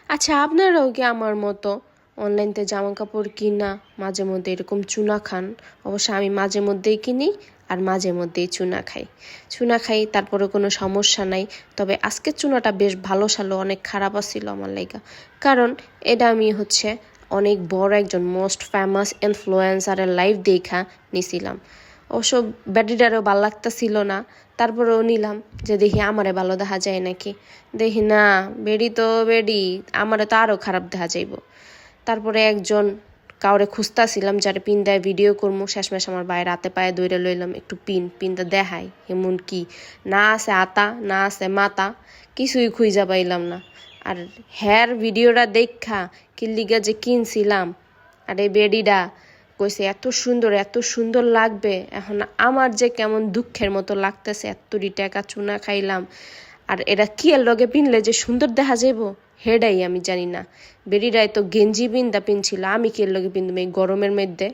আচ্ছা, আপনারাও কি আমার মতো অনলাইনতে জামা কাপড় কিনা মাঝে মধ্যে এরকম চুনা খান? অবশ্য আমি মাঝে মধ্যেই কিনি আর মাঝে মধ্যেই চুনা খাই। চুনা খাই, তারপরে কোনো সমস্যা নাই। তবে আজকের চুনাটা বেশ ভালো সালো, অনেক খারাপ আসছিল আমার লাইগা। কারণ এটা আমি অনেক বড় একজন মোস্ট ফেমাস ইনফ্লুয়েন্সারের লাইভ দেখা নিছিলাম। অবশ্য ব্যাটিটারও ভাল লাগতেছিল না, তারপরেও নিলাম যে দেখি আমারে ভালো দেখা যায় নাকি। দেখি না, বেডি তো বেডি, আমারে তো আরও খারাপ দেখা যাইব। তারপরে একজন কাউরে খুঁজতাছিলাম যারে পিন দেয় ভিডিও করবো, শেষমেশ আমার বাইরে হাতে পায়ে দৌড়ে লইলাম একটু পিনটা দেখাই এমন কি না আছে আতা না আছে মাতা, কিছুই খুঁজা পাইলাম না। আর হ্যার ভিডিওটা দেখা কিল্লিগা যে কিনছিলাম, আর এই বেডিটা কইছে এত সুন্দর লাগবে। এখন আমার যে কেমন দুঃখের মতো লাগতেছে, এতটি টাকা চুনা খাইলাম, আর এরা কি এর লগে পিনলে যে সুন্দর দেখা যাইব হেডাই আমি জানি না। বেডিরাই তো গেঞ্জি পিনছিল, আমি কি এর লগে পিনতাম এই গরমের মধ্যে।